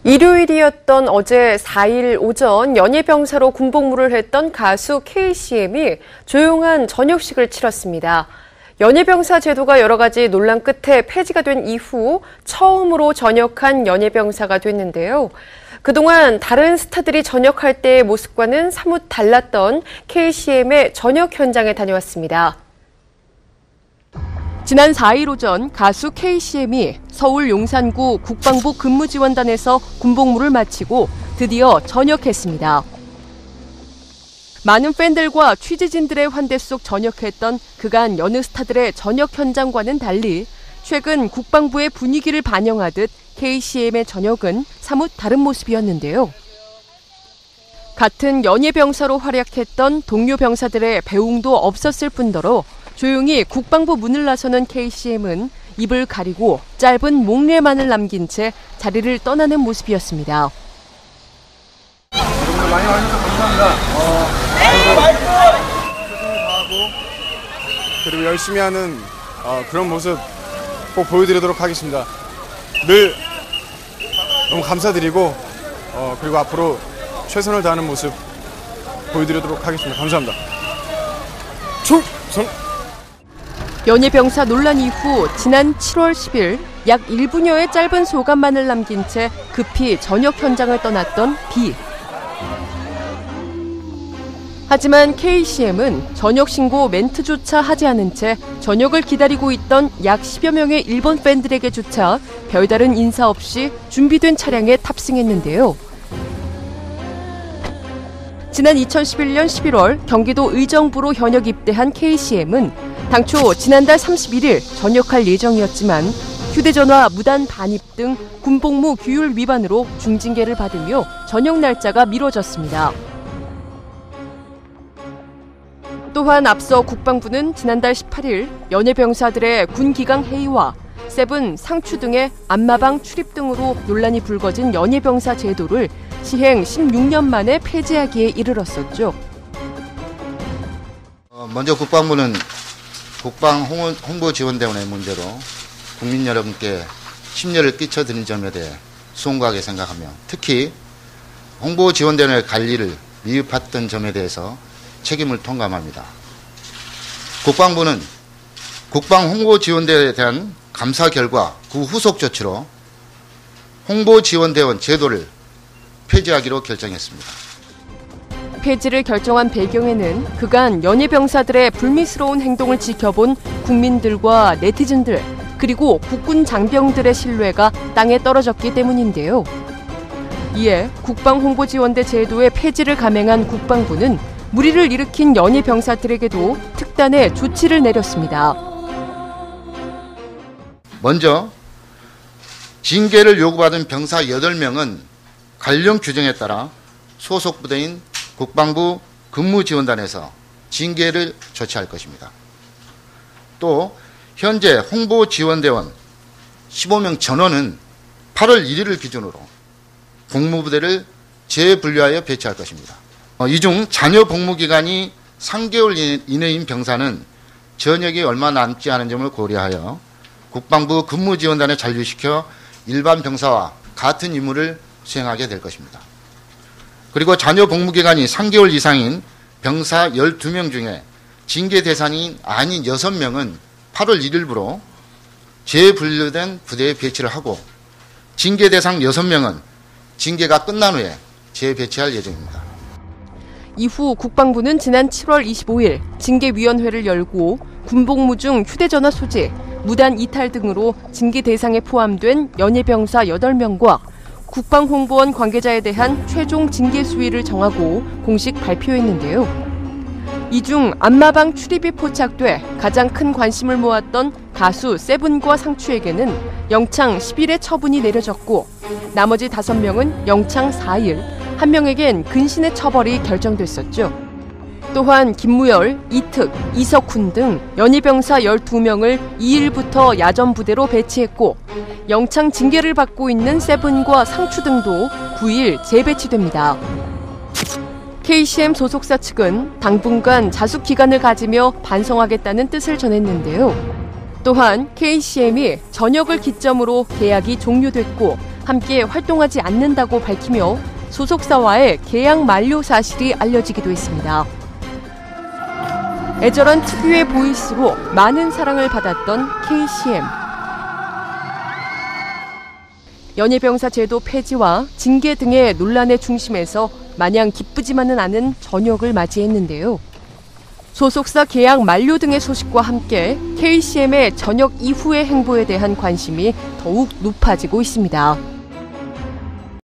일요일이었던 어제 4일 오전 연예병사로 군복무를 했던 가수 KCM이 조용한 저녁식을 치렀습니다. 연예병사 제도가 여러 가지 논란 끝에 폐지가 된 이후 처음으로 전역한 연예병사가 됐는데요. 그동안 다른 스타들이 전역할 때의 모습과는 사뭇 달랐던 KCM의 전역 현장에 다녀왔습니다. 지난 4일 오전 가수 KCM이 서울 용산구 국방부 근무지원단에서 군복무를 마치고 드디어 전역했습니다. 많은 팬들과 취재진들의 환대 속 전역했던 그간 여느 스타들의 전역 현장과는 달리 최근 국방부의 분위기를 반영하듯 KCM의 전역은 사뭇 다른 모습이었는데요. 같은 연예병사로 활약했던 동료 병사들의 배웅도 없었을 뿐더러 조용히 국방부 문을 나서는 KCM은 입을 가리고 짧은 목례만을 남긴 채 자리를 떠나는 모습이었습니다. 여러분들 많이 와주셔서 감사합니다. 최선을 다하고 그리고 열심히 하는 그런 모습 꼭 보여드리도록 하겠습니다. 늘 너무 감사드리고 그리고 앞으로 최선을 다하는 모습 보여드리도록 하겠습니다. 감사합니다. 충성! 연예병사 논란 이후 지난 7월 10일 약 1분여의 짧은 소감만을 남긴 채 급히 전역 현장을 떠났던 B. 하지만 KCM은 전역 신고 멘트조차 하지 않은 채 전역을 기다리고 있던 약 10여 명의 일본 팬들에게조차 별다른 인사 없이 준비된 차량에 탑승했는데요. 지난 2011년 11월 경기도 의정부로 현역 입대한 KCM은 당초 지난달 31일 전역할 예정이었지만 휴대전화 무단 반입 등 군복무 규율 위반으로 중징계를 받으며 전역 날짜가 미뤄졌습니다. 또한 앞서 국방부는 지난달 18일 연예병사들의 군기강 해이와 세븐, 상추 등의 안마방 출입 등으로 논란이 불거진 연예병사 제도를 시행 16년 만에 폐지하기에 이르렀었죠. 먼저 국방부는 국방 홍보지원대원의 문제로 국민 여러분께 심려를 끼쳐드린 점에 대해 송구하게 생각하며 특히 홍보지원대원의 관리를 미흡했던 점에 대해서 책임을 통감합니다. 국방부는 국방 홍보지원대에 대한 감사 결과 그 후속 조치로 홍보지원대원 제도를 폐지하기로 결정했습니다. 폐지를 결정한 배경에는 그간 연예병사들의 불미스러운 행동을 지켜본 국민들과 네티즌들 그리고 국군 장병들의 신뢰가 땅에 떨어졌기 때문인데요. 이에 국방홍보지원대 제도의 폐지를 감행한 국방부는 물의를 일으킨 연예병사들에게도 특단의 조치를 내렸습니다. 먼저 징계를 요구받은 병사 8명은 관련 규정에 따라 소속 부대인 국방부 근무지원단에서 징계를 조치할 것입니다. 또 현재 홍보지원대원 15명 전원은 8월 1일을 기준으로 복무부대를 재분류하여 배치할 것입니다. 이 중 잔여 복무기간이 3개월 이내인 병사는 전역이 얼마 남지 않은 점을 고려하여 국방부 근무지원단에 잔류시켜 일반 병사와 같은 임무를 수행하게 될 것입니다. 그리고 잔여 복무기간이 3개월 이상인 병사 12명 중에 징계 대상이 아닌 6명은 8월 1일부로 재분류된 부대에 배치를 하고 징계 대상 6명은 징계가 끝난 후에 재배치할 예정입니다. 이후 국방부는 지난 7월 25일 징계위원회를 열고 군복무 중 휴대전화 소지, 무단 이탈 등으로 징계 대상에 포함된 연예병사 8명과 국방홍보원 관계자에 대한 최종 징계 수위를 정하고 공식 발표했는데요. 이 중 안마방 출입이 포착돼 가장 큰 관심을 모았던 가수 세븐과 상추에게는 영창 10일의 처분이 내려졌고 나머지 5명은 영창 4일, 1명에겐 근신의 처벌이 결정됐었죠. 또한 김무열, 이특, 이석훈 등 연예병사 12명을 2일부터 야전부대로 배치했고 영창 징계를 받고 있는 세븐과 상추 등도 9일 재배치됩니다. KCM 소속사 측은 당분간 자숙 기간을 가지며 반성하겠다는 뜻을 전했는데요. 또한 KCM이 전역을 기점으로 계약이 종료됐고 함께 활동하지 않는다고 밝히며 소속사와의 계약 만료 사실이 알려지기도 했습니다. 애절한 특유의 보이스로 많은 사랑을 받았던 KCM. 연예병사 제도 폐지와 징계 등의 논란의 중심에서 마냥 기쁘지만은 않은 저녁을 맞이했는데요. 소속사 계약 만료 등의 소식과 함께 KCM의 전역 이후의 행보에 대한 관심이 더욱 높아지고 있습니다.